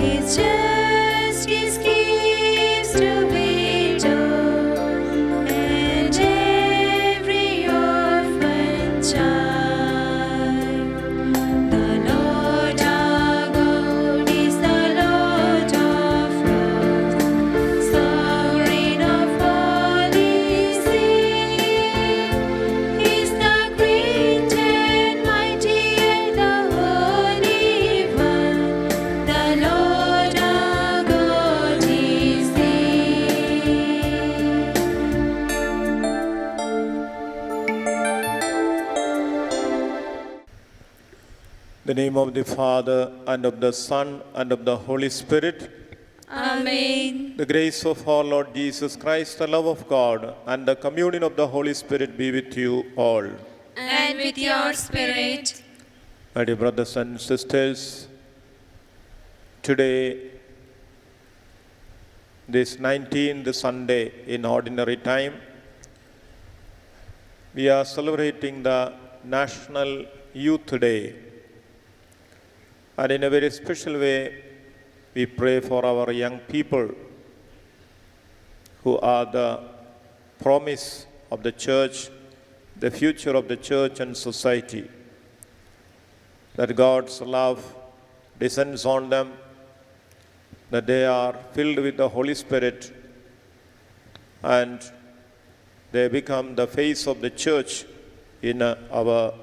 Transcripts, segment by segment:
His justice gives to widow and every orphan child. The Lord our God is the Lord of lords, sovereign of all is He. He's the great and mighty and the Holy One. The Lord our God is He. In the name of the Father, and of the Son, and of the Holy Spirit. Amen. The grace of our Lord Jesus Christ, the love of God, and the communion of the Holy Spirit be with you all. And with your spirit. My dear brothers and sisters, today, this 19th Sunday in ordinary time, we are celebrating the National Youth Day. And in a very special way, we pray for our young people who are the promise of the church, the future of the church and society. That God's love descends on them, that they are filled with the Holy Spirit, and they become the face of the church in our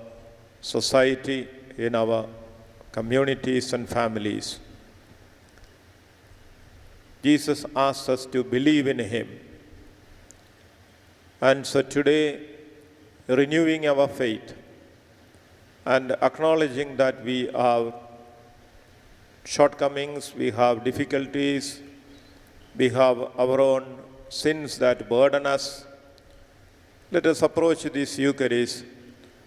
society, in our communities and families. Jesus asks us to believe in Him. And so today, renewing our faith and acknowledging that we have shortcomings, we have difficulties, we have our own sins that burden us, let us approach this Eucharist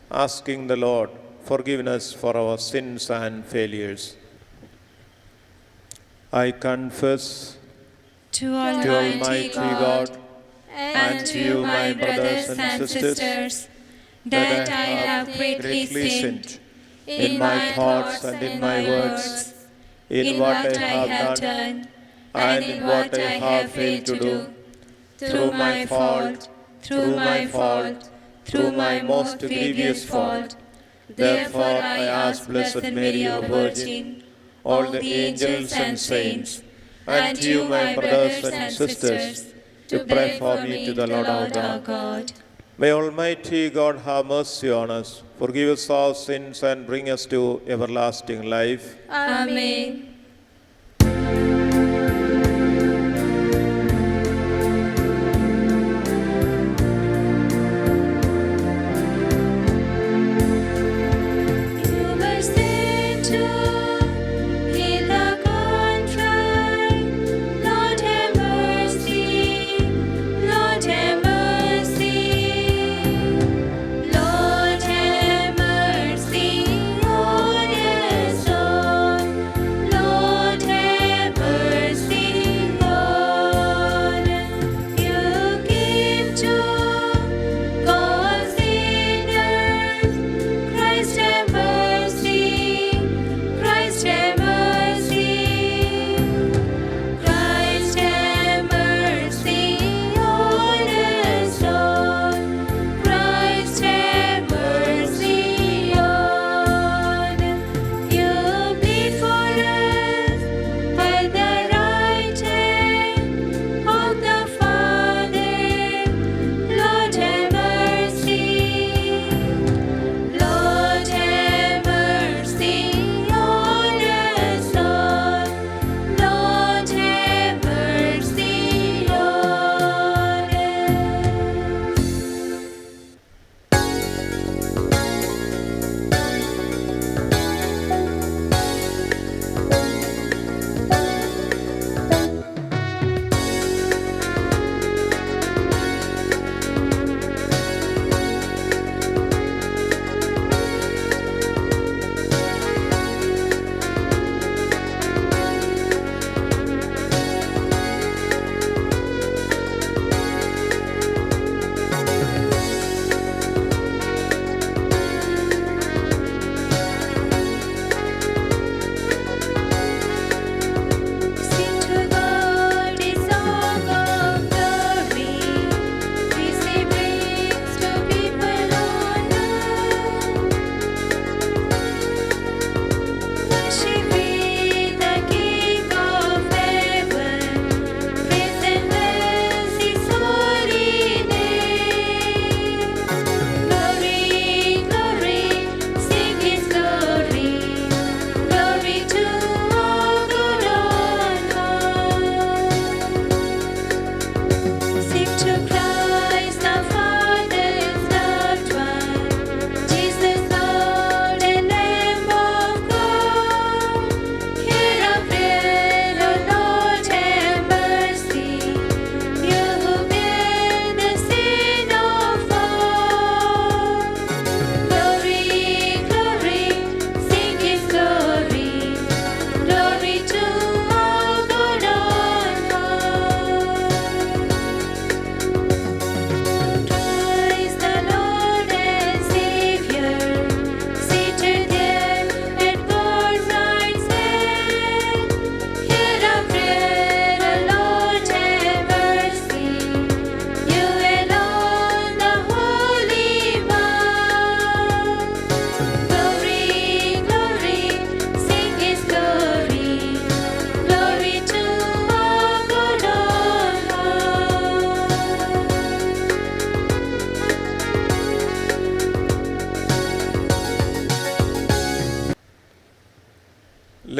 asking the Lord forgiveness for our sins and failures. I confess To to Almighty God and to you, my brothers and sisters, that I have greatly sinned in my thoughts and in my words, in what I have done and in what I have failed to do, through my fault, through my most grievous fault. Therefore I ask Blessed Mary, our Virgin, all the angels and saints, and you, my brothers and sisters, to pray for me to the Lord our God. May Almighty God have mercy on us, forgive us our sins, and bring us to everlasting life. Amen. You were sent to heal the contrite. Lord have mercy, Lord have mercy. Lord have mercy on us all. Lord have mercy.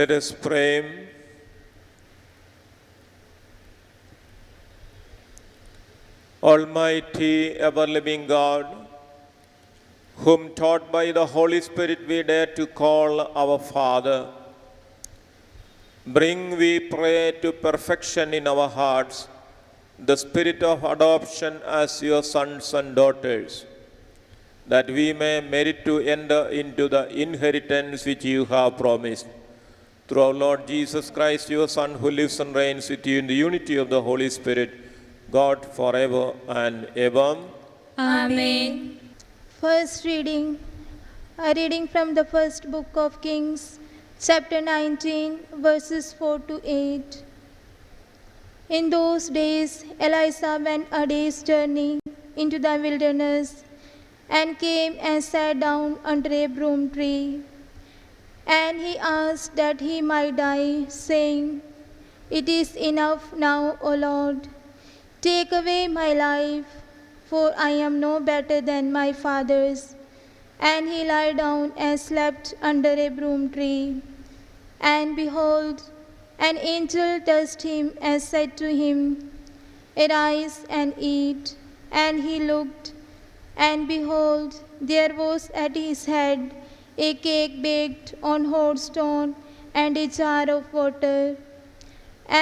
Let us pray. Almighty, ever-living God, whom taught by the Holy Spirit we dare to call our Father, bring, we pray, to perfection in our hearts the spirit of adoption as your sons and daughters, that we may merit to enter into the inheritance which you have promised. Through our Lord Jesus Christ, your Son, who lives and reigns with you in the unity of the Holy Spirit, God forever and ever. Amen. First reading, a reading from the first book of Kings, chapter 19, verses 4 to 8. In those days, Elisha went a day's journey into the wilderness and came and sat down under a broom tree. And he asked that he might die, saying, "It is enough now, O Lord. Take away my life, for I am no better than my fathers." And he lay down and slept under a broom tree. And behold, an angel touched him and said to him, "Arise and eat." And he looked, and behold, there was at his head a cake baked on hot stone and a jar of water.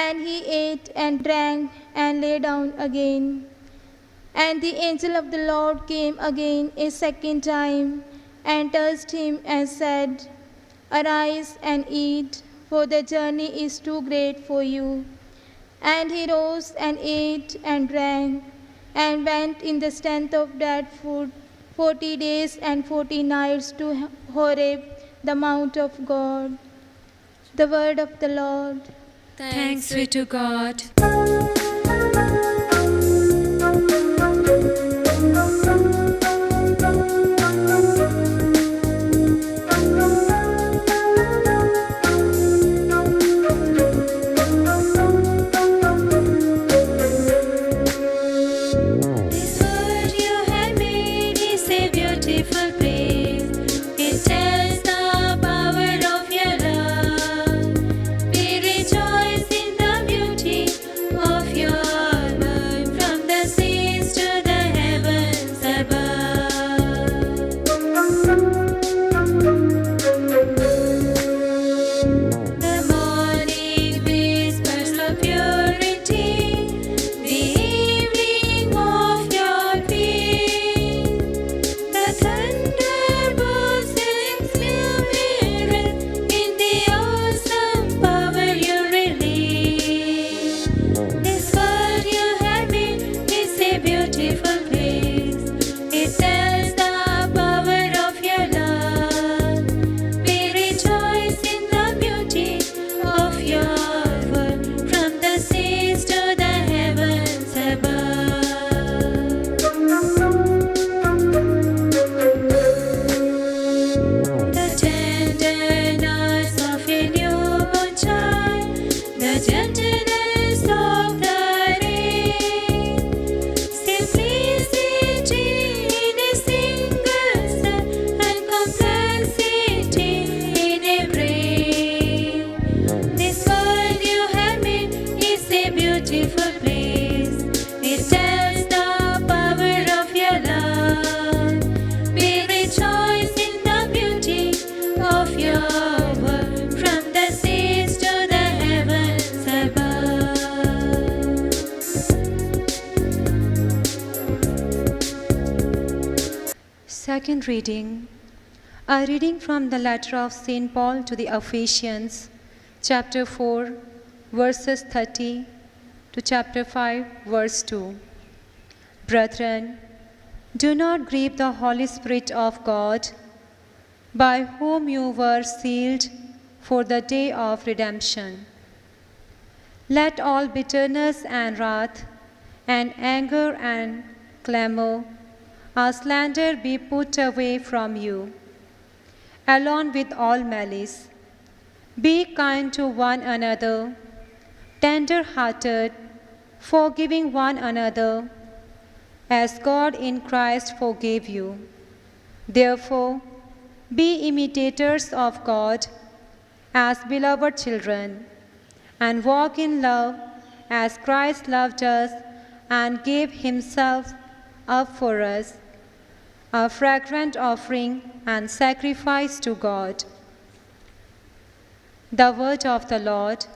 And he ate and drank and lay down again. And the angel of the Lord came again a second time and touched him and said, "Arise and eat, for the journey is too great for you." And he rose and ate and drank and went in the strength of that food 40 days and 40 nights to Horeb, the mount of God. The word of the Lord. Thanks be to God. This world you have made is a beautiful place. It tells the power of your love. We rejoice in the beauty of your word, from the seas to the heavens above. The morning whispers of purity, the evening of your peace. The thunderbolts exuberate in the awesome power you release. This world you have made is a beautiful place. It tells the power of your love. We rejoice in the beauty of your word, from the seas to the heavens above. The tenderness of a newborn child, the gentleness of the rain, simplicity in a single step, and complexity in a brain. This world you have made is a beautiful place. It tells the power of your love. We rejoice in the beauty of your word, from the seas to the heavens above. Second reading, a reading from the letter of St. Paul to the Ephesians, chapter 4, verses 30 to chapter 5, verse 2. Brethren, do not grieve the Holy Spirit of God, by whom you were sealed for the day of redemption. Let all bitterness and wrath and anger and clamor and slander be put away from you, along with all malice. Be kind to one another, tender-hearted, forgiving one another, as God in Christ forgave you. Therefore, be imitators of God as beloved children, and walk in love as Christ loved us and gave himself up for us, a fragrant offering and sacrifice to God. The word of the Lord.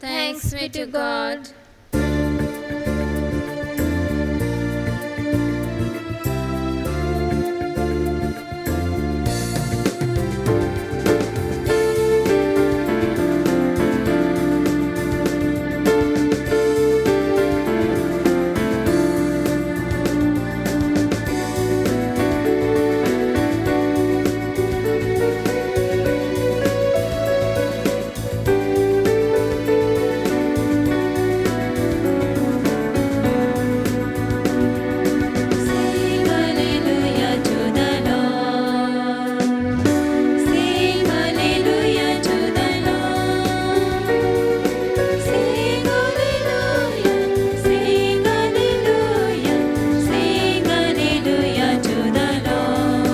Thanks be to God. Sing hallelujah to the Lord. Sing hallelujah to the Lord. Sing hallelujah. Sing hallelujah. Sing hallelujah to the Lord.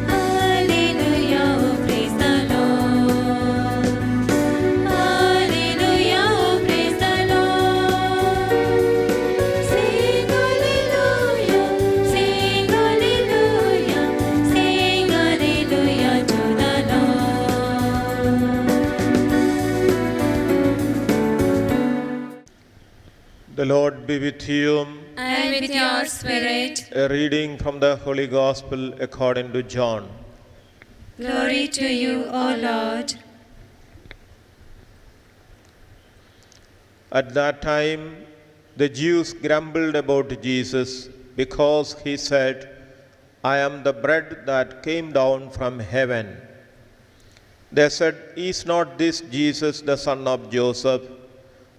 Hallelujah, oh praise the Lord. Hallelujah, oh praise the Lord. Sing hallelujah, sing hallelujah, sing hallelujah to the Lord. The Lord be with you. And with your spirit, A reading from the Holy Gospel according to John. glory to you, O Lord. At that time, the Jews grumbled about Jesus because he said, I am the bread that came down from heaven. They said, Is not this Jesus the son of Joseph,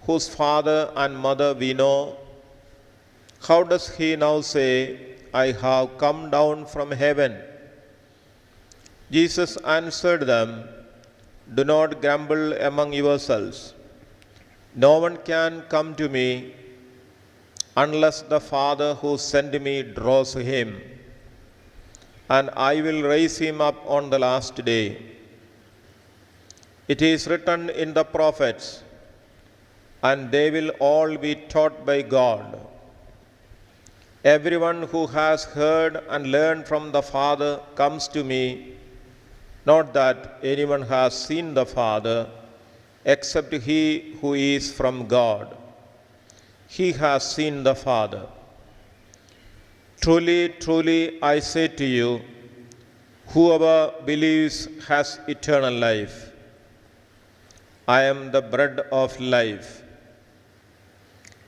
whose father and mother we know? How does he now say, I have come down from heaven? Jesus answered them, Do not grumble among yourselves. No one can come to me unless the Father who sent me draws him, and I will raise him up on the last day. It is written in the prophets, and they will all be taught by God. Everyone who has heard and learned from the Father comes to me, not that anyone has seen the Father, except he who is from God. He has seen the Father. Truly, truly, I say to you, whoever believes has eternal life. I am the bread of life.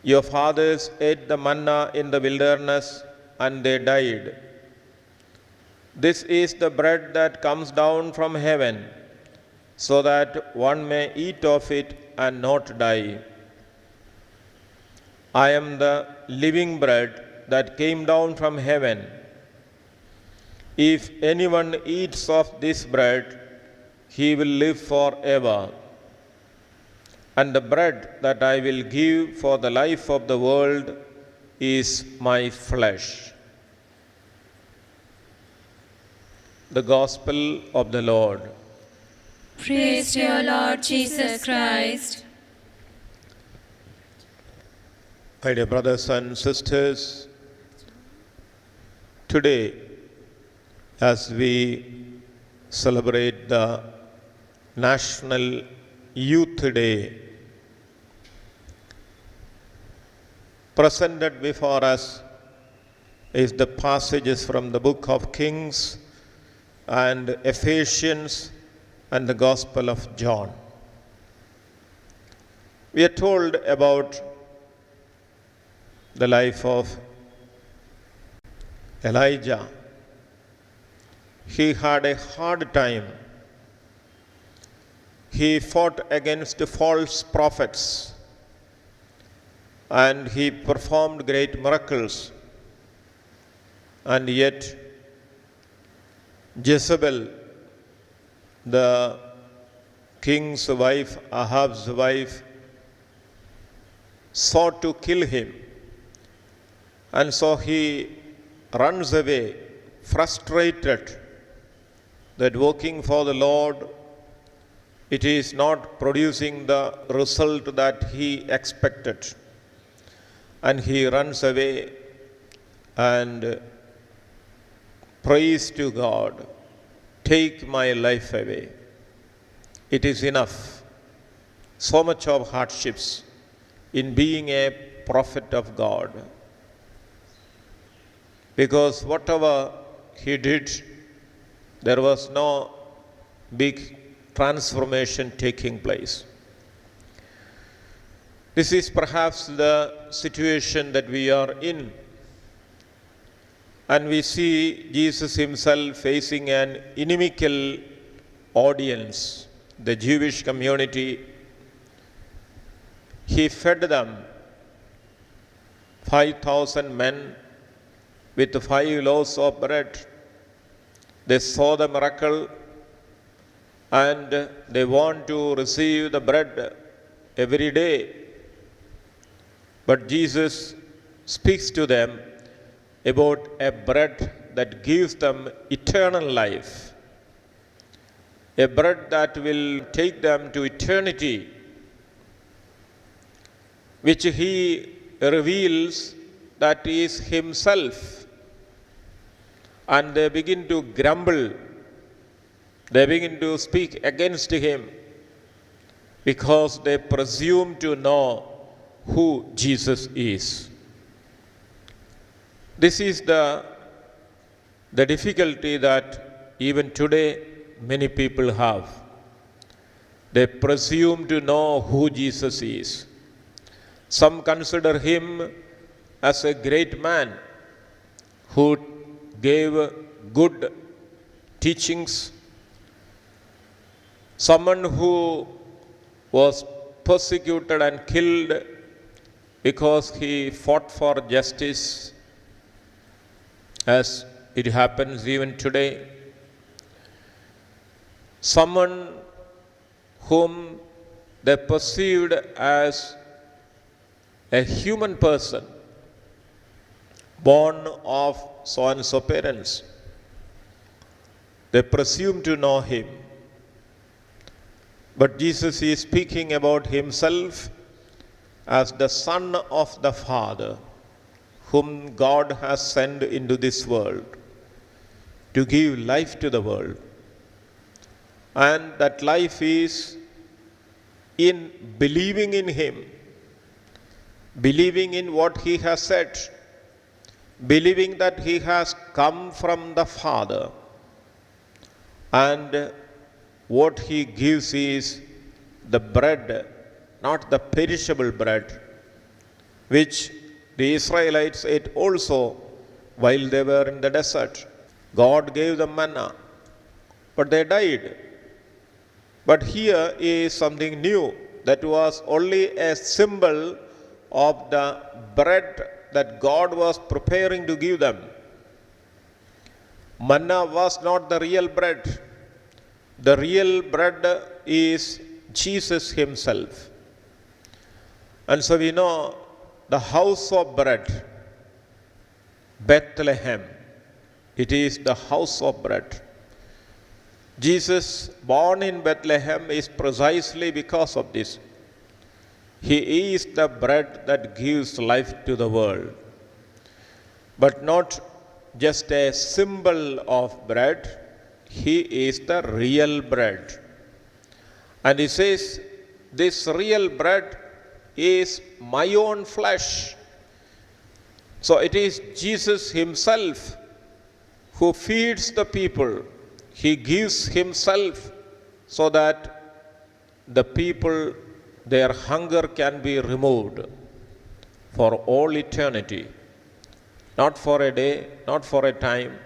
Your fathers ate the manna in the wilderness, and they died. This is the bread that comes down from heaven, so that one may eat of it and not die. I am the living bread that came down from heaven. If anyone eats of this bread, he will live forever. And the bread that I will give for the life of the world is my flesh. The Gospel of the Lord. Praise to your Lord Jesus Christ. My dear brothers and sisters, today, as we celebrate the National Youth Day, presented before us is the passages from the book of Kings and Ephesians and the Gospel of John. We are told about the life of Elijah. He had a hard time. He fought against false prophets, and he performed great miracles. And yet, Jezebel, the king's wife, Ahab's wife, sought to kill him. And so he runs away, frustrated that working for the Lord it is not producing the result that he expected. And he runs away and prays to God, take my life away. It is enough. So much of hardships in being a prophet of God. Because whatever he did, there was no big transformation taking place. This is perhaps the situation that we are in. And we see Jesus himself facing an inimical audience, the Jewish community. He fed them 5,000 men with 5 loaves of bread. They saw the miracle and they want to receive the bread every day. But Jesus speaks to them about a bread that gives them eternal life, a bread that will take them to eternity, which he reveals that is himself. And they begin to grumble, they begin to speak against him because they presume to know who Jesus is. This is the difficulty that even today many people have. They presume to know who Jesus is. Some consider him as a great man who gave good teachings, someone who was persecuted and killed because he fought for justice, as it happens even today. Someone whom they perceived as a human person, born of so and so parents. They presume to know him. But Jesus is speaking about himself as the Son of the Father, whom God has sent into this world to give life to the world. And that life is in believing in him, believing in what he has said, believing that he has come from the Father. And what he gives is the bread, not the perishable bread, which the Israelites ate also while they were in the desert. God gave them manna, but they died. But here is something new that was only a symbol of the bread that God was preparing to give them. Manna was not the real bread. The real bread is Jesus himself. And so we know the house of bread, Bethlehem, it is the house of bread. Jesus, born in Bethlehem, is precisely because of this. He is the bread that gives life to the world. But not just a symbol of bread, he is the real bread. And he says, this real bread is my own flesh. So it is Jesus himself who feeds the people. He gives himself so that the people, their hunger can be removed for all eternity. Not for a day, not for a time,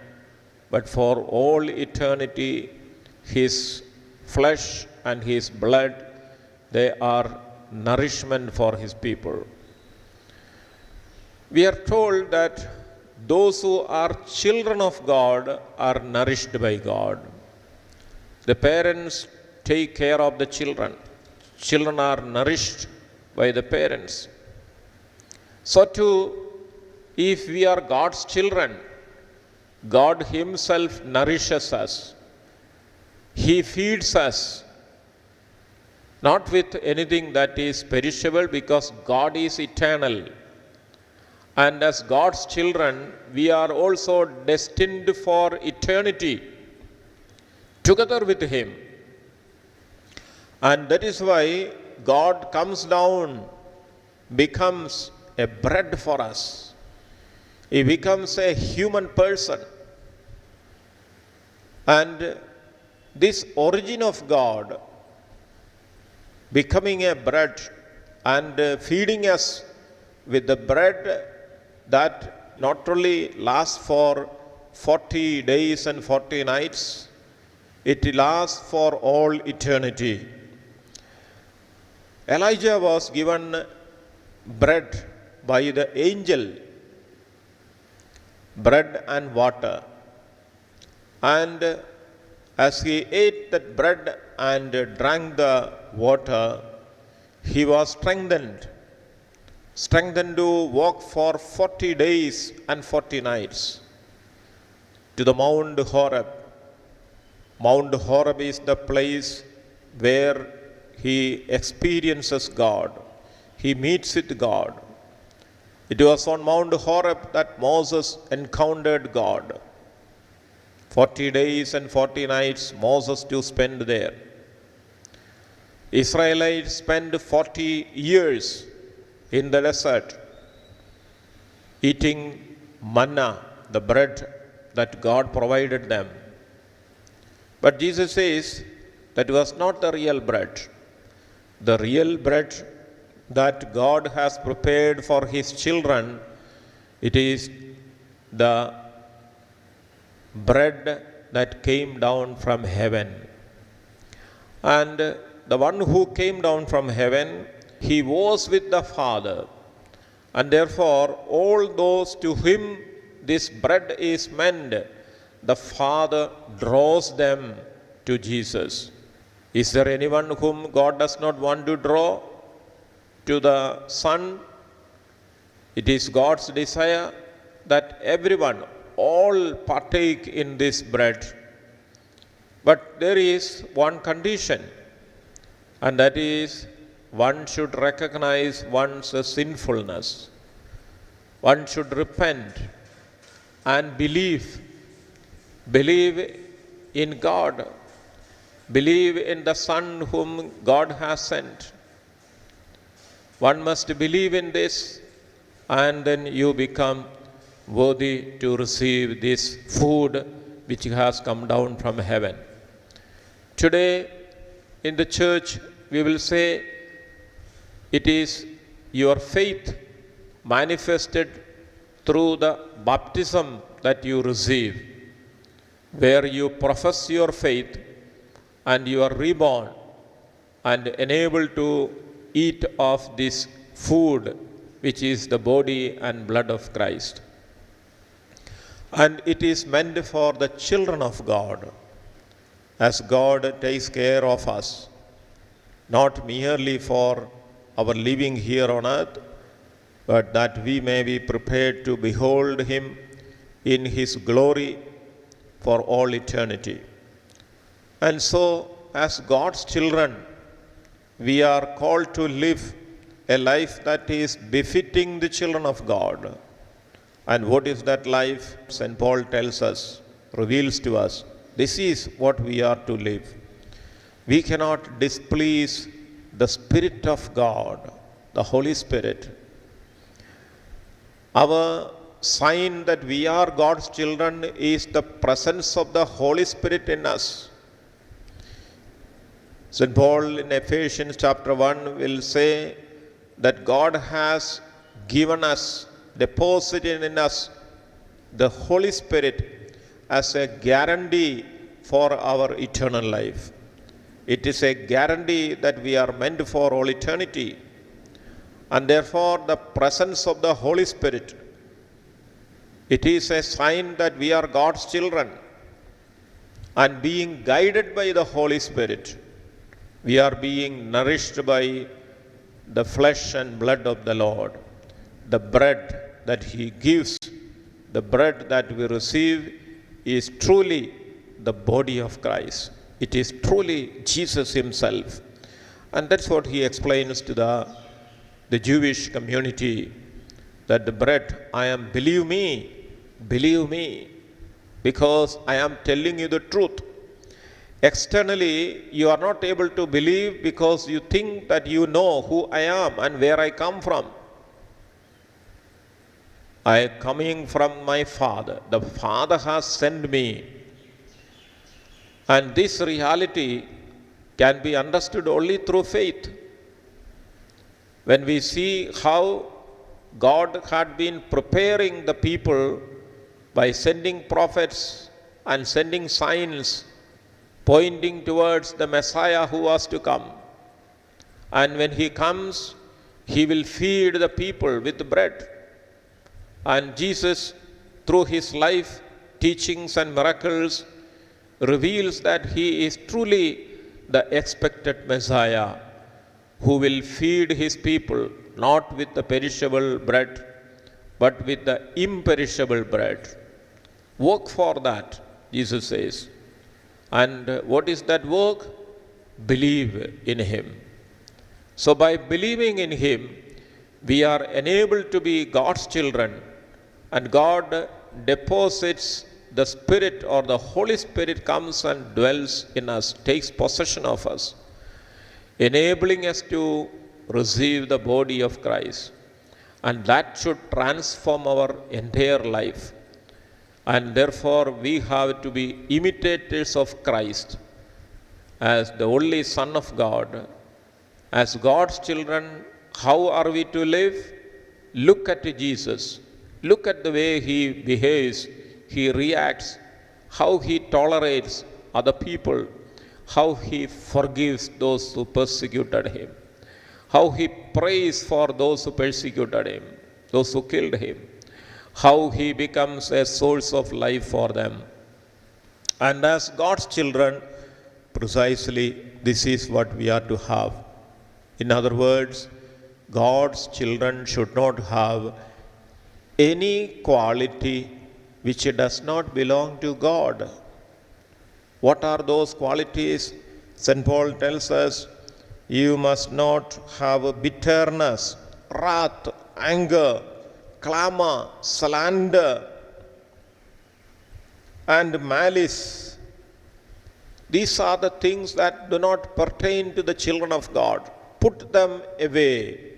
but for all eternity. His flesh and his blood, they are nourishment for his people. We are told that those who are children of God are nourished by God. The parents take care of the children. Children are nourished by the parents. So too, if we are God's children, God himself nourishes us. He feeds us. not with anything that is perishable, because God is eternal. And as God's children, we are also destined for eternity together with Him. And that is why God comes down, becomes a bread for us. He becomes a human person. And this origin of God becoming a bread and feeding us with the bread that not only lasts for 40 days and 40 nights, it lasts for all eternity. Elijah was given bread by the angel, bread and water. And as he ate that bread and drank the water, he was strengthened to walk for 40 days and 40 nights to the Mount Horeb. Mount Horeb is the place where he experiences God. He meets with God. It was on Mount Horeb that Moses encountered God. 40 days and 40 nights Moses to spend there. Israelites spent 40 years in the desert eating manna, the bread that God provided them. But Jesus says that was not the real bread. The real bread that God has prepared for His children, it is the bread that came down from heaven. And the one who came down from heaven, He was with the Father. And therefore, all those to whom this bread is meant, the Father draws them to Jesus. Is there anyone whom God does not want to draw to the Son? It is God's desire that everyone, all partake in this bread. But there is one condition, and that is one should recognize one's sinfulness. One should repent and believe in God, believe in the Son whom God has sent. One must believe in this, and then you become worthy to receive this food which has come down from heaven. Today in the church we will say it is your faith manifested through the baptism that you receive, where you profess your faith and you are reborn and enabled to eat of this food which is the body and blood of Christ. And it is meant for the children of God, as God takes care of us, not merely for our living here on earth, but that we may be prepared to behold Him in His glory for all eternity. And so, as God's children, we are called to live a life that is befitting the children of God. And what is that life? St. Paul tells us, reveals to us, this is what we are to live. We cannot displease the Spirit of God, the Holy Spirit. Our sign that we are God's children is the presence of the Holy Spirit in us. St. Paul in Ephesians chapter 1 will say that God has given us, deposited in us, the Holy Spirit as a guarantee for our eternal life. It is a guarantee that we are meant for all eternity. And therefore, the presence of the Holy Spirit, it is a sign that we are God's children. And being guided by the Holy Spirit, we are being nourished by the flesh and blood of the Lord. The bread that He gives, the bread that we receive, is truly the body of Christ. It is truly Jesus Himself. And that's what he explains to the Jewish community, that the bread I am, believe me, because I am telling you the truth. Externally, you are not able to believe because you think that you know who I am and where I come from. I am coming from my Father. The Father has sent me. And this reality can be understood only through faith. When we see how God had been preparing the people by sending prophets and sending signs pointing towards the Messiah who was to come. And when he comes, he will feed the people with bread. And Jesus, through his life, teachings and miracles, reveals that he is truly the expected Messiah who will feed his people not with the perishable bread but with the imperishable bread. Work for that, Jesus says. And what is that work? Believe in him. So by believing in him, we are enabled to be God's children, and God deposits the Spirit, or the Holy Spirit comes and dwells in us, takes possession of us, enabling us to receive the body of Christ. And that should transform our entire life. And therefore, we have to be imitators of Christ as the only Son of God. As God's children, how are we to live? Look at Jesus. Look at the way he behaves, he reacts, how he tolerates other people, how he forgives those who persecuted him, how he prays for those who persecuted him, those who killed him, how he becomes a source of life for them. And as God's children, precisely this is what we are to have. In other words, God's children should not have any quality which does not belong to God. What are those qualities? St. Paul tells us, you must not have bitterness, wrath, anger, clamor, slander, and malice. These are the things that do not pertain to the children of God. Put them away.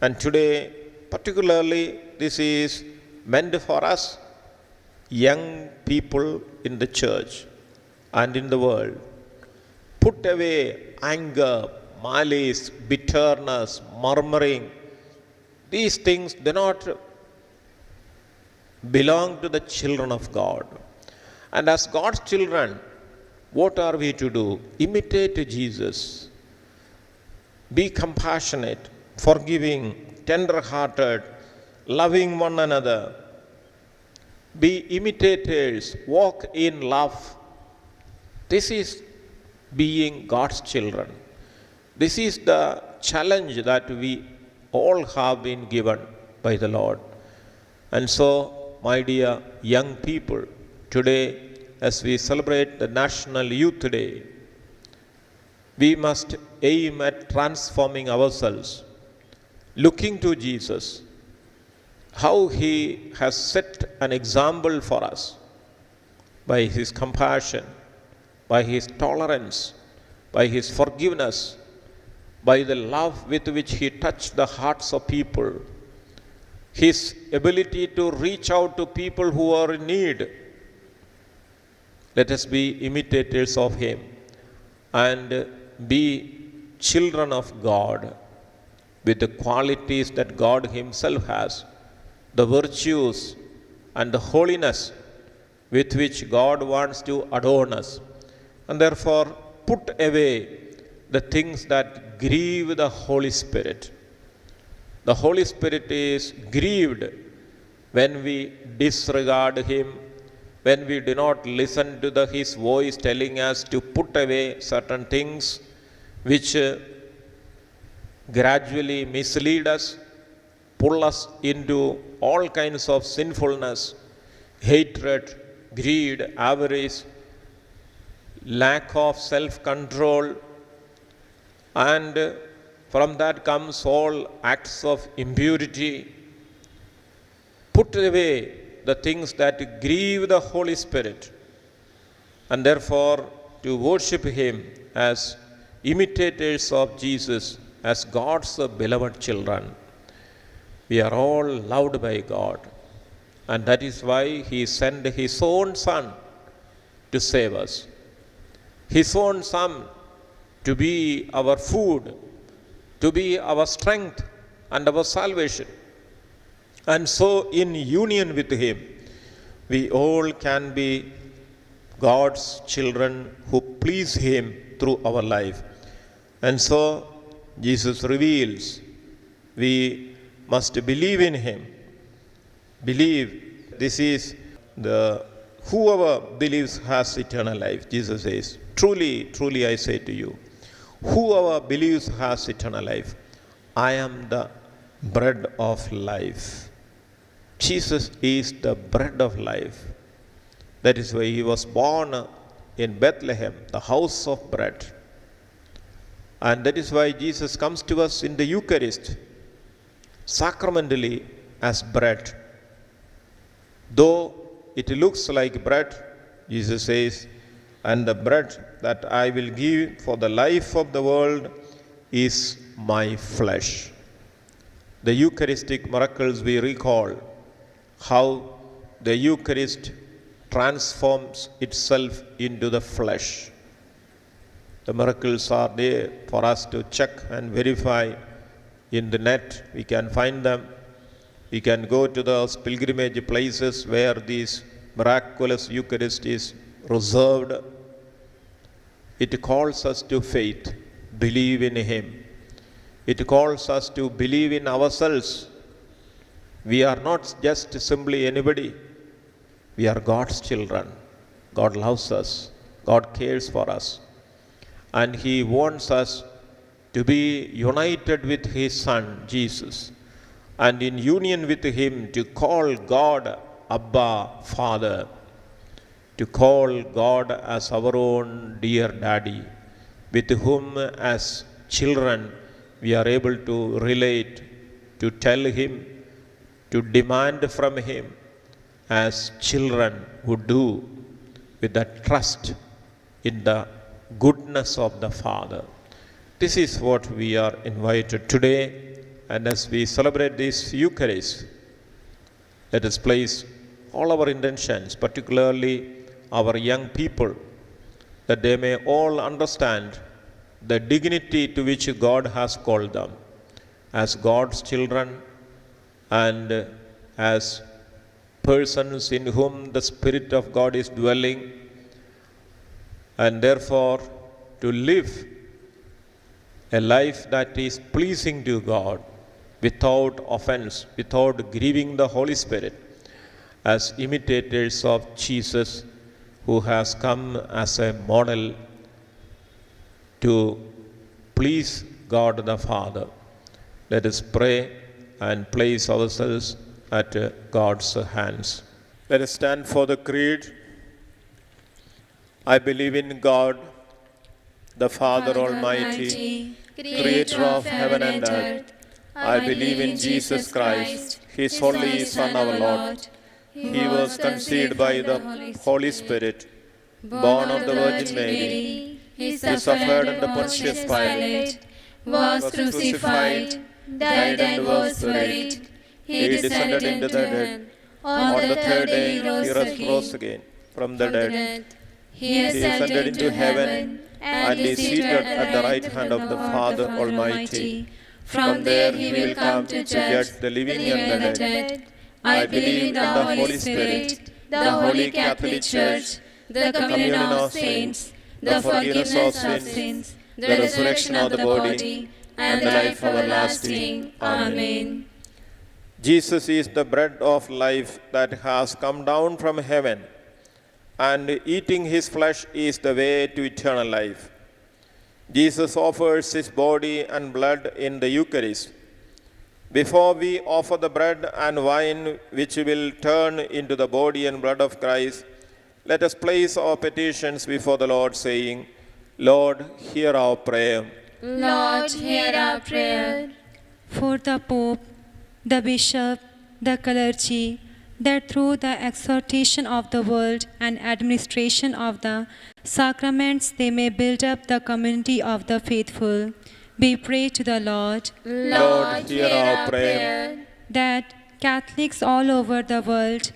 And today, particularly, this is meant for us, young people in the church and in the world. Put away anger, malice, bitterness, murmuring. These things do not belong to the children of God. And as God's children, what are we to do? Imitate Jesus. Be compassionate, forgiving, tender-hearted, loving one another. Be imitators, walk in love. This is being God's children. This is the challenge that we all have been given by the Lord. And so, my dear young people, today as we celebrate the National Youth Day, we must aim at transforming ourselves, looking to Jesus, how he has set an example for us by his compassion, by his tolerance, by his forgiveness, by the love with which he touched the hearts of people, his ability to reach out to people who are in need. Let us be imitators of him and be children of God with the qualities that God himself has, the virtues and the holiness with which God wants to adorn us. And therefore, put away the things that grieve the Holy Spirit. The Holy Spirit is grieved when we disregard him, when we do not listen to his voice telling us to put away certain things which gradually mislead us, pull us into all kinds of sinfulness, hatred, greed, avarice, lack of self-control, And from that comes all acts of impurity. Put away the things that grieve the Holy Spirit, and therefore to worship Him as imitators of Jesus, as God's beloved children. We are all loved by God, and that is why He sent His own Son to save us. His own Son to be our food, to be our strength and our salvation. And so in union with Him, we all can be God's children who please Him through our life. And so Jesus reveals we must believe in Him. Believe. This is the whoever believes has eternal life, Jesus says. Truly, truly I say to you, whoever believes has eternal life. I am the bread of life. Jesus is the bread of life. That is why He was born in Bethlehem, the house of bread. And that is why Jesus comes to us in the Eucharist, sacramentally as bread. Though it looks like bread, Jesus says, and the bread that I will give for the life of the world is my flesh. The Eucharistic miracles we recall how the Eucharist transforms itself into the flesh. The miracles are there for us to check and verify in the net. We can find them. We can go to those pilgrimage places where this miraculous Eucharist is reserved. It calls us to faith, believe in Him. It calls us to believe in ourselves. We are not just simply anybody. We are God's children. God loves us. God cares for us. And He wants us to be united with His Son, Jesus. And in union with Him to call God Abba, Father. To call God as our own dear Daddy, with whom as children we are able to relate, to tell Him, to demand from Him, as children would do, with the trust in the goodness of the Father. This is what we are invited today, and as we celebrate this Eucharist, let us place all our intentions, particularly our young people, that they may all understand the dignity to which God has called them as God's children and as persons in whom the Spirit of God is dwelling, and therefore to live a life that is pleasing to God without offense, without grieving the Holy Spirit, as imitators of Jesus, who has come as a model to please God the Father. Let us pray and place ourselves at God's hands. Let us stand for the creed. I believe in God, the Father Almighty, creator of heaven and earth. I believe in Jesus Christ, His only Son, our Lord. He was conceived by the Holy Spirit, born of the Virgin Mary. He suffered under Pontius Pilate, was crucified, died and was buried. He descended into the dead. On the third day He rose again from the dead. He ascended into heaven and is seated at the right hand of the Father Almighty. From there He will come to judge the living and the dead. I believe in the Holy Spirit, the Holy Catholic Church, the communion of saints, the forgiveness of sins, the resurrection of the body, and the life everlasting. Amen. Jesus is the bread of life that has come down from heaven, and eating His flesh is the way to eternal life. Jesus offers His body and blood in the Eucharist. Before we offer the bread and wine which will turn into the body and blood of Christ, let us place our petitions before the Lord, saying, Lord, hear our prayer. Lord, hear our prayer. For the Pope, the Bishop, the clergy, that through the exhortation of the world and administration of the sacraments they may build up the community of the faithful. We pray to the Lord Lord, hear our prayer. that Catholics all over the world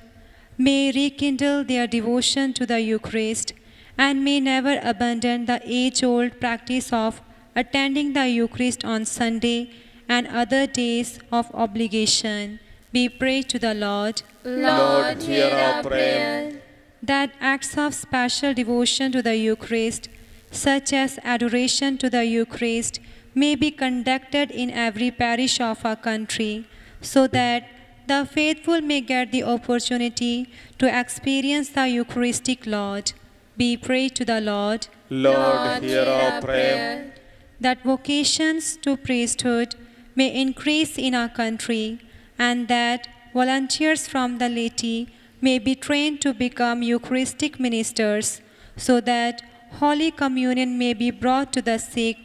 may rekindle their devotion to the Eucharist and may never abandon the age-old practice of attending the Eucharist on Sunday and other days of obligation. We pray to the Lord Lord, hear our prayer. that acts of special devotion to the Eucharist, such as adoration to the Eucharist, may be conducted in every parish of our country, so that the faithful may get the opportunity to experience the Eucharistic Lord. We pray to the Lord Lord, hear our prayer. that vocations to priesthood may increase in our country, and that volunteers from the laity may be trained to become Eucharistic ministers, so that Holy Communion may be brought to the sick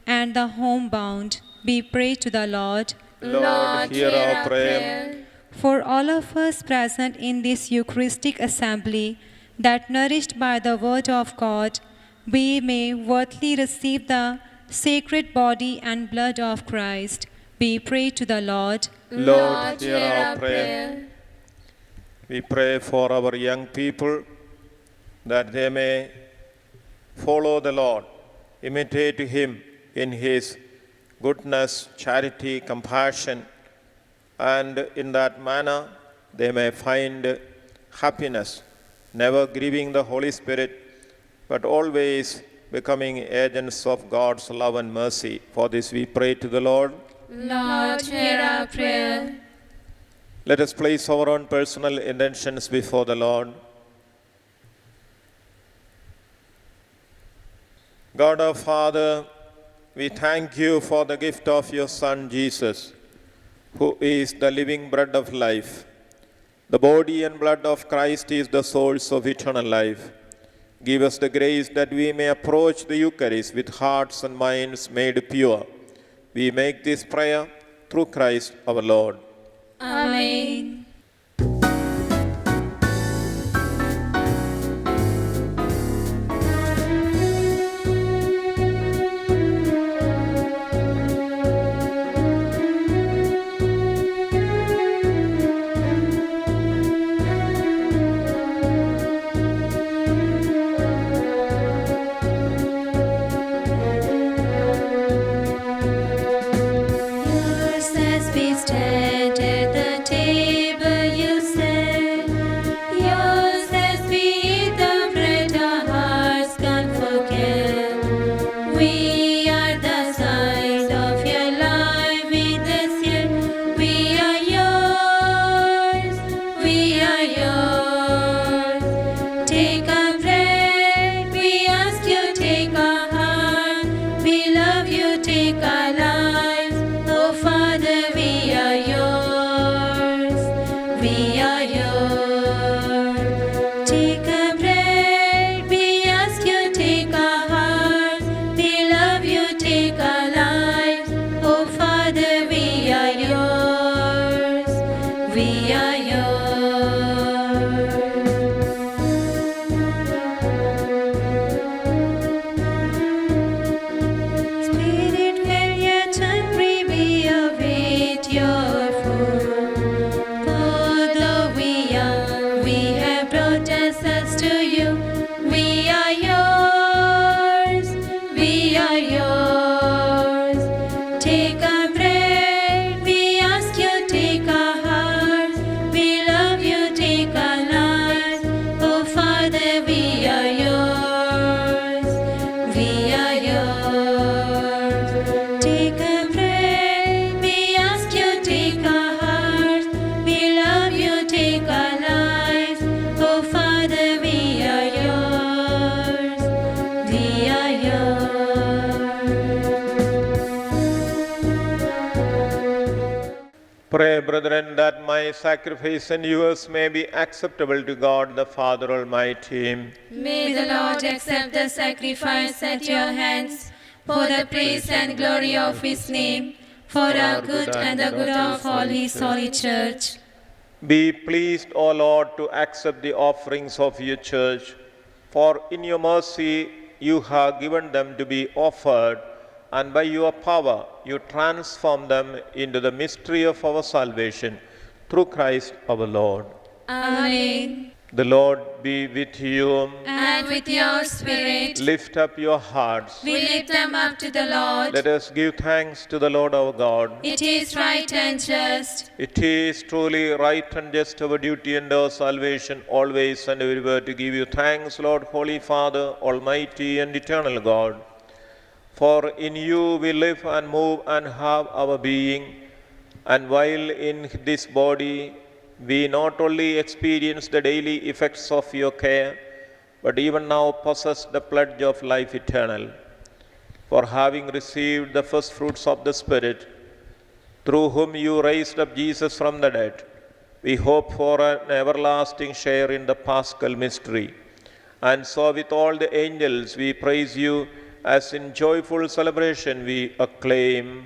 and the homebound. We pray to the Lord Lord, hear our prayer. for all of us present in this Eucharistic assembly, that nourished by the Word of God, we may worthily receive the sacred body and blood of Christ. We pray to the Lord Lord, hear our prayer. We pray for our young people that they may follow the Lord, imitate Him in His goodness, charity, compassion, and in that manner they may find happiness, never grieving the Holy Spirit, but always becoming agents of God's love and mercy. For this we pray to the Lord. Lord, hear our prayer. Let us place our own personal intentions before the Lord. God our Father, we thank you for the gift of your Son Jesus, who is the living bread of life. The body and blood of Christ is the source of eternal life. Give us the grace that we may approach the Eucharist with hearts and minds made pure. We make this prayer through Christ our Lord. Amen. Yours as we stand at the table, you said. Yours as we eat the bread, our hearts can't forget. We are the signs of your life in this year. We are yours. We are yours. Take our bread. We ask you, take our heart. We love you, take our lives. Oh Father, we are yours. We are yours. Take our bread. We ask you, take our hearts. We love you, take our lives. Oh Father, we are yours. We are yours. Spirit, will yet hungry, we await your food. Although we have brought ourselves to you. We are yours. We are yours. Take our bread. We ask you, take our hearts. We love you, take our lives. Oh Father, we are yours. We are yours. Take our bread. We ask you, take our hearts. We love you, take our lives. Oh Father, we are yours. We are yours. Pray, brethren, that my sacrifice and yours may be acceptable to God the Father Almighty. May the Lord accept the sacrifice at your hands for the praise and glory of his name, for our good and the good of all his holy church. Be pleased, O Lord, to accept the offerings of your church, for in your mercy you have given them to be offered, and by your power you transform them into the mystery of our salvation, through Christ our Lord. Amen. The Lord be with you. And with your spirit, Lift up your hearts. we lift them up to the Lord. Let us give thanks to the Lord our God. It is right and just. It is truly right and just our duty and our salvation always and everywhere to give you thanks, Lord, Holy Father, Almighty and eternal God. For in you we live and move and have our being, and while in this body we not only experience the daily effects of your care, but even now possess the pledge of life eternal. For having received the first fruits of the Spirit, through whom you raised up Jesus from the dead, we hope for an everlasting share in the Paschal mystery. And so with all the angels we praise you, as in joyful celebration we acclaim.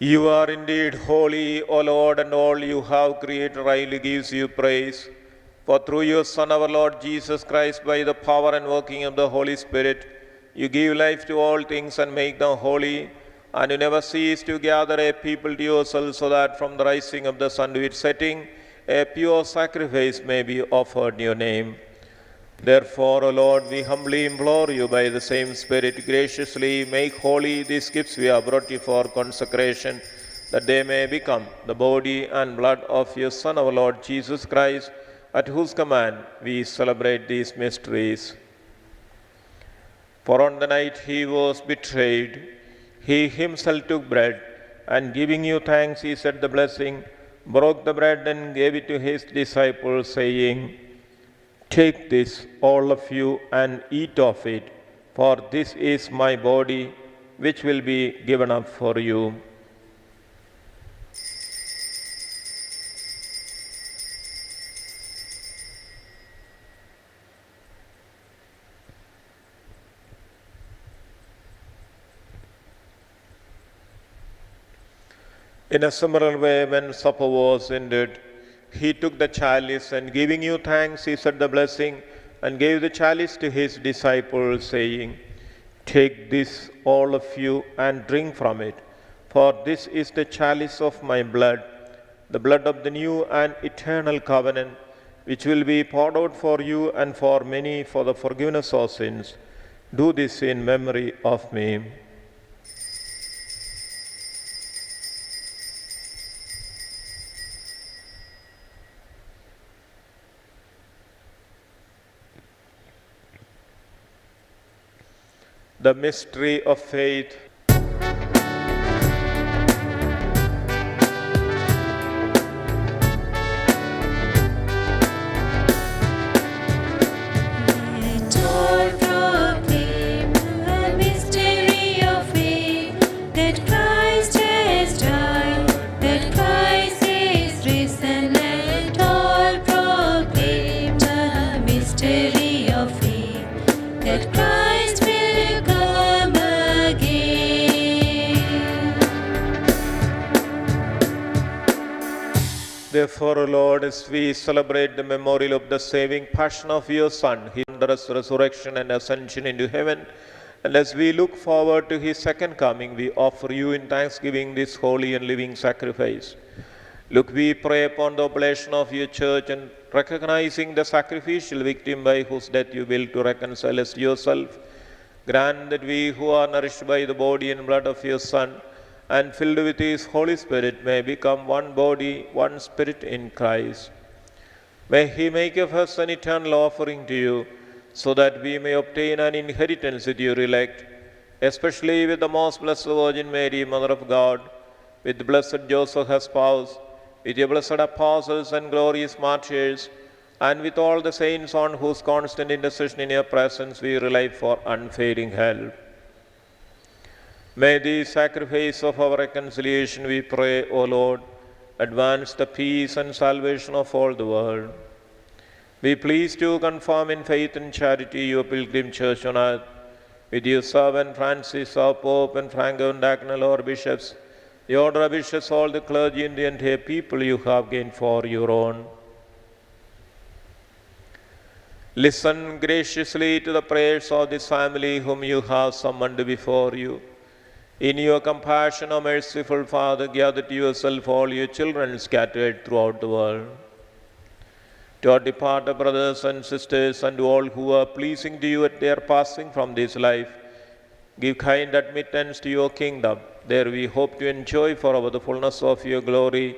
You are indeed holy, O Lord, and all you have created rightly gives you praise. For through your Son, our Lord Jesus Christ, by the power and working of the Holy Spirit, you give life to all things and make them holy, and you never cease to gather a people to yourself, so that from the rising of the sun to its setting, a pure sacrifice may be offered in your name. Therefore, O Lord, we humbly implore you by the same Spirit, graciously make holy these gifts we have brought you for consecration, that they may become the body and blood of your Son, our Lord Jesus Christ, at whose command we celebrate these mysteries. For on the night he was betrayed, he himself took bread, and giving you thanks, he said the blessing, broke the bread and gave it to his disciples, saying, "Take this, all of you, and eat of it, for this is my body, which will be given up for you." In a similar way, when supper was ended, he took the chalice, and giving you thanks, he said the blessing, and gave the chalice to his disciples, saying, "Take this, all of you, and drink from it, for this is the chalice of my blood, the blood of the new and eternal covenant, which will be poured out for you and for many for the forgiveness of sins. Do this in memory of me." The mystery of faith. Let all Therefore, O Lord, as we celebrate the memorial of the saving passion of your Son, his wondrous resurrection and ascension into heaven, and as we look forward to his second coming, we offer you in thanksgiving this holy and living sacrifice. Look, we pray upon the oblation of your church, and recognizing the sacrificial victim by whose death you will to reconcile us to yourself, grant that we who are nourished by the body and blood of your Son and filled with his Holy Spirit may become one body, one spirit in Christ. May he make of us an eternal offering to you, so that we may obtain an inheritance with your elect, especially with the most blessed Virgin Mary, Mother of God, with the blessed Joseph her spouse, with your blessed apostles and glorious martyrs, and with all the saints on whose constant intercession in your presence we rely for unfailing help. May the sacrifice of our reconciliation, we pray, O Lord, advance the peace and salvation of all the world. Be pleased to confirm in faith and charity your pilgrim church on earth, with your servant Francis, our Pope, and Franco and Dagnall, our bishops, the order of bishops, all the clergy, and the entire people you have gained for your own. Listen graciously to the prayers of this family whom you have summoned before you. In your compassion, O merciful Father, gather to yourself all your children scattered throughout the world. To our departed brothers and sisters, and to all who are pleasing to you at their passing from this life, give kind admittance to your kingdom. There we hope to enjoy forever the fullness of your glory.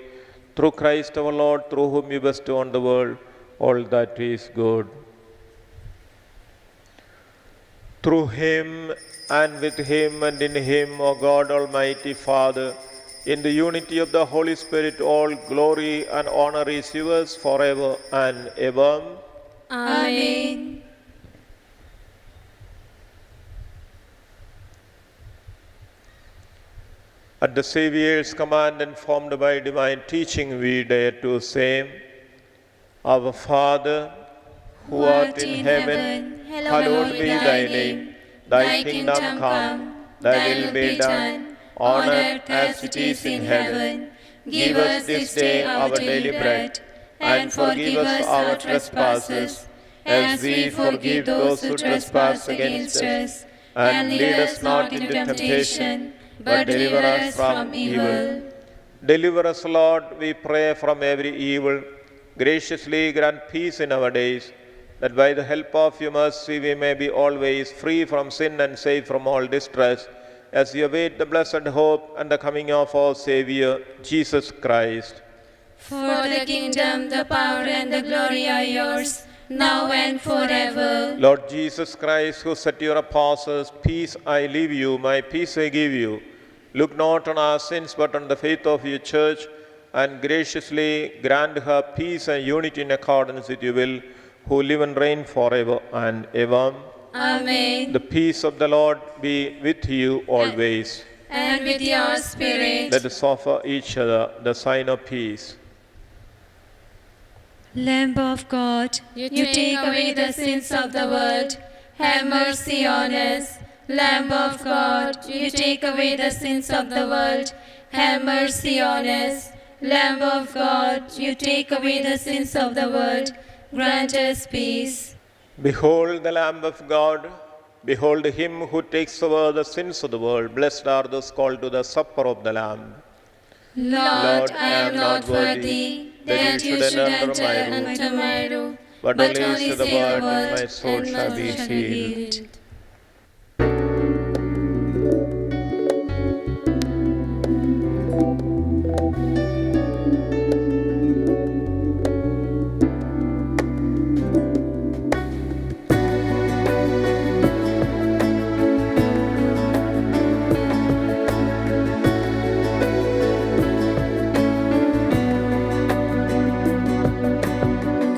Through Christ our Lord, through whom you bestow on the world all that is good. Through him, and with him, and in him, O God, Almighty Father, in the unity of the Holy Spirit, all glory and honor is yours forever and ever. Amen. At the Saviour's command and formed by divine teaching, we dare to say, Our Father, who art in heaven, hallowed be thy name. Thy kingdom come, thy will be done, on earth as it is in heaven. Give us this day our daily bread, and forgive us our trespasses, as we forgive those who trespass against us. And lead us not into temptation, but deliver us from evil. Deliver us, Lord, we pray, from every evil. Graciously grant peace in our days, that by the help of your mercy we may be always free from sin and safe from all distress, as we await the blessed hope and the coming of our Saviour, Jesus Christ. For the kingdom, the power, and the glory are yours, now and forever. Lord Jesus Christ, who said to your apostles, Peace I leave you, my peace I give you, look not on our sins, but on the faith of your church, and graciously grant her peace and unity in accordance with your will, who live and reign forever and ever. Amen. The peace of the Lord be with you always. And with your spirit. Let us offer each other the sign of peace. Lamb of God, You take away the sins of the world. Have mercy on us. Lamb of God, you take away the sins of the world. Have mercy on us. Lamb of God, you take away the sins of the world. Grant us peace. Behold the Lamb of God. Behold him who takes away the sins of the world. Blessed are those called to the supper of the Lamb. Lord, I am not worthy that you should enter under my roof, but only say the word, and my soul shall be healed.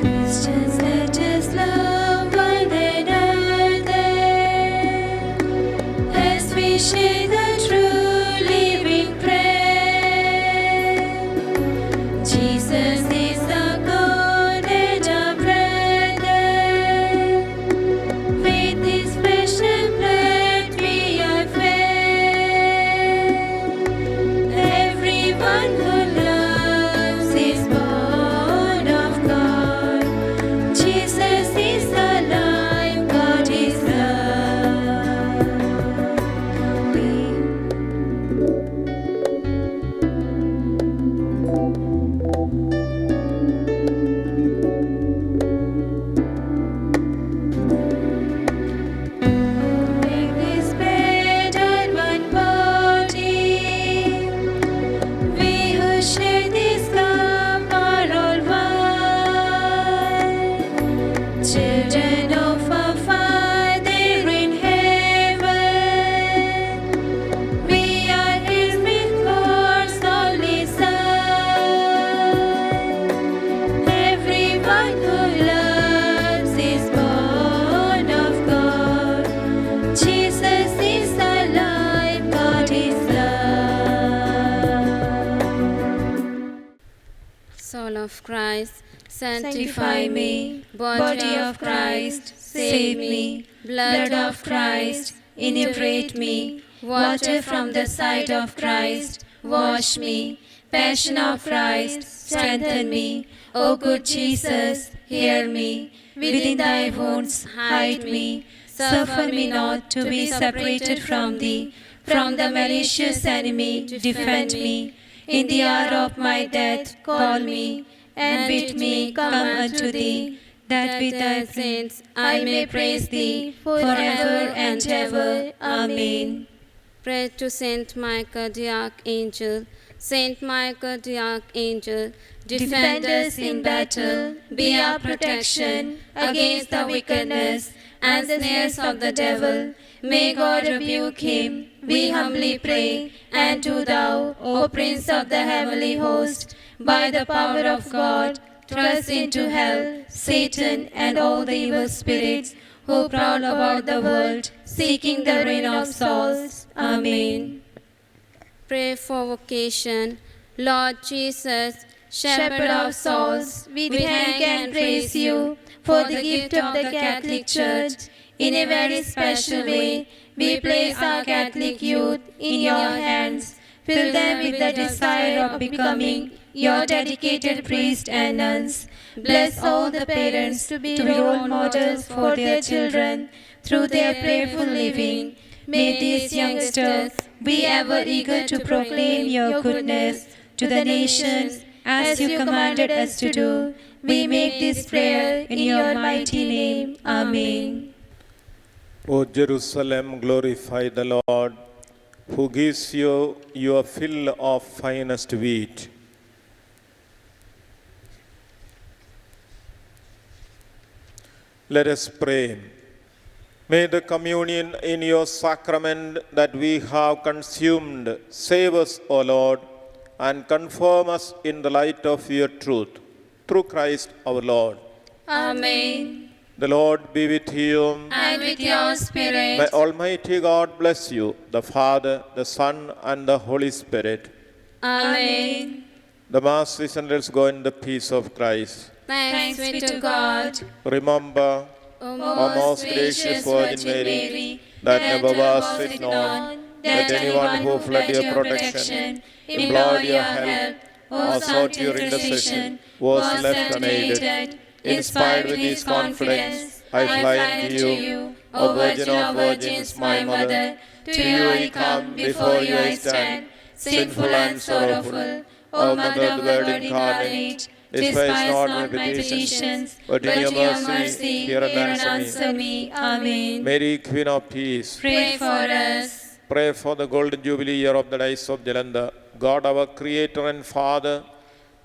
Christians, let us love one another as we share the true living prayer. Jesus is our God and our brother. With His flesh and blood we are fed. Everyone who loves is born of Christ, sanctify me. Body of Christ, save me. Blood of Christ, inebriate me. Water from the side of Christ, wash me. Passion of Christ, strengthen me. O good Jesus, hear me. Within thy wounds hide me. Suffer me not to be separated from thee. From the malicious enemy defend me. In the hour of my death call me, and bid me come unto thee, that with thy saints I may praise thee forever and ever. Amen. Pray to Saint Michael the Archangel. Saint Michael the Archangel, defend us in battle, be our protection against the wickedness and snares of the devil. May God rebuke him, we humbly pray. And do thou, O Prince of the heavenly host, by the power of God, thrust into hell Satan and all the evil spirits who prowl about the world, seeking the ruin of souls. Amen. Pray for vocation. Lord Jesus, Shepherd of souls, we thank and praise you for the gift of the Catholic Church. In a very special way, we place our Catholic youth in your hands. Fill them with the desire of becoming your dedicated priests and nuns. Bless all the parents to be role models for their children through their prayerful living. May these youngsters be ever eager to proclaim your goodness to the nations as you commanded us to do. We make this prayer in your mighty name. Amen. O Jerusalem, glorify the Lord, who gives you your fill of finest wheat. Let us pray. May the communion in your sacrament that we have consumed save us, O Lord, and confirm us in the light of your truth. Through Christ our Lord. Amen. The Lord be with you. And with your spirit. May Almighty God bless you, the Father, the Son, and the Holy Spirit. Amen. The Mass is and let's go in the peace of Christ. Thanks be to God. Remember, O O most gracious Virgin Mary, that never was it known that anyone who fled your protection, implored your help, or sought your intercession, was left unaided. Inspired with this confidence, I fly unto you, O Virgin of Virgins, my Mother. To you I come, before you I stand, sinful and sorrowful. O Mother of the Word incarnate, despise not my petitions, but in your mercy hear and answer me. Amen. Mary, Queen of Peace, Pray for us. pray for the golden jubilee year of the Diocese of Jalandhar. God, our Creator and Father,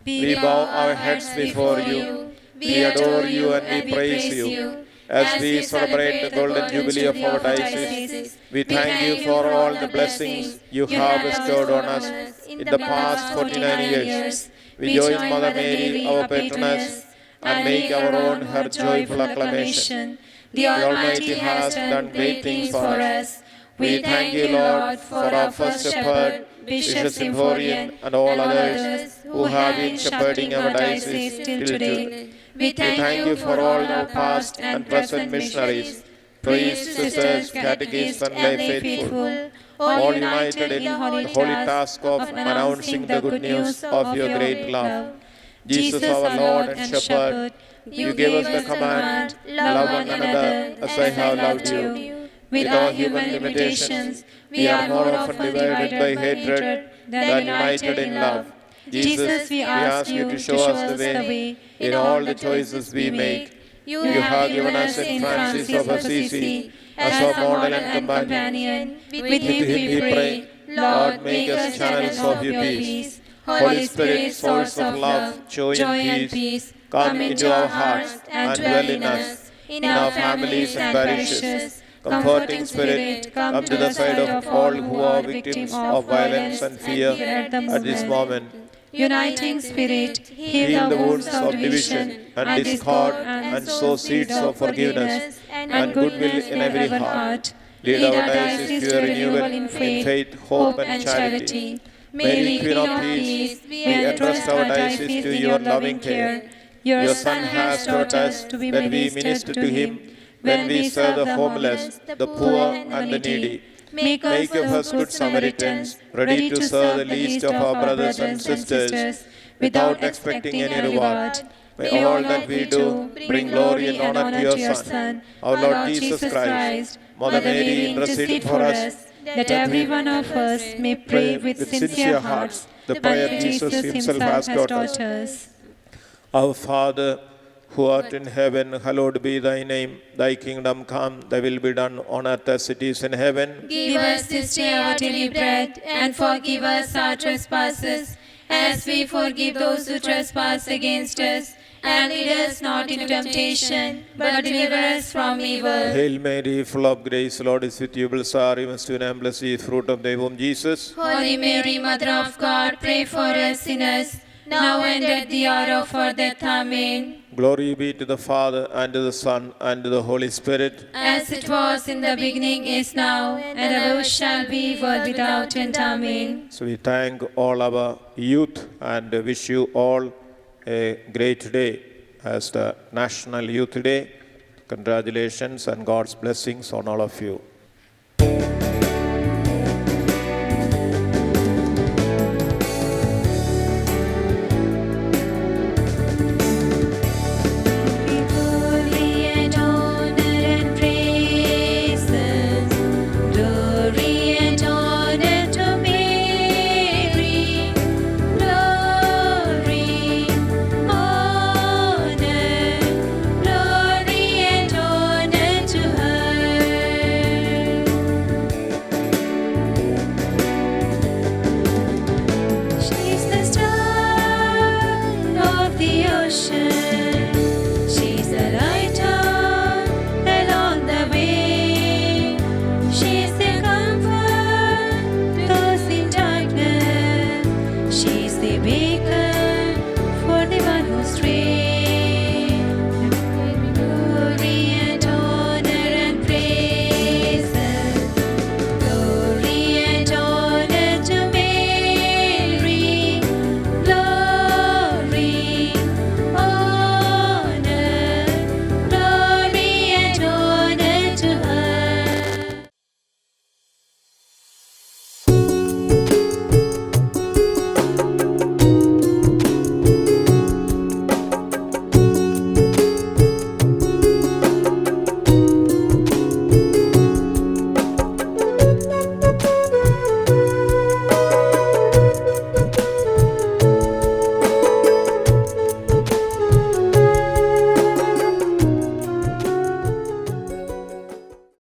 we bow our heads before you. We adore you and we praise you. As we celebrate the golden jubilee of our diocese, we thank you for all the blessings you have bestowed on us in the past 49 years. We join Mother Mary, our patroness, and make our own her joyful acclamation. The Almighty has done great things for us. We thank you, Lord, for our first shepherd, Bishop Symphorian, and all others who have been shepherding our diocese till today. We thank you for all our past and present missionaries, priests, sisters, catechists, and lay faithful, all united in the holy task of announcing the good news of your great love. Jesus, our Lord and Shepherd, you gave us the command, love one another as I have loved you. With our human limitations, we are more often divided by hatred than united in love. Jesus, we ask you to show us the way in all the choices we make. You have given us Saint Francis of Assisi as our model and companion. With him we pray, Lord, make us channels of your peace. Holy Spirit, source of love, joy and peace, come into our hearts and dwell in us, in our families and parishes. Comforting Spirit, come to the side of all who are victims of violence and fear at this moment. Uniting Spirit, Heal the wounds of division and discord and sow seeds of forgiveness and goodwill in every heart. Lead our diocese to a renewal in faith, hope, and charity. Mary, Queen of Peace, we entrust our diocese to your loving care. Your Son has taught us that we minister to him when we serve the homeless, the poor, and the needy. Make Make of us good Samaritans, ready to serve the least of our brothers and sisters, without expecting any reward. May all that we do bring glory and honor to your Son, our Lord Jesus Christ. Mother Mary, intercede for us, that every one of us may pray with sincere hearts the prayer Jesus himself has taught us. Our Father, who art in heaven, hallowed be thy name. Thy kingdom come, thy will be done on earth as it is in heaven. Give us this day our daily bread, and forgive us our trespasses, as we forgive those who trespass against us. And lead us not into temptation, but deliver us from evil. Hail Mary, full of grace, Lord is with you. Blessed are you amongst women, and blessed is the fruit of thy womb, Jesus. Holy Mary, Mother of God, pray for us sinners, now and at the hour of our death. Amen. Glory be to the Father, and to the Son, and to the Holy Spirit. As it was in the beginning, is now, and ever shall be, world without end. Amen. So we thank all our youth and wish you all a great day as the National Youth Day. Congratulations and God's blessings on all of you.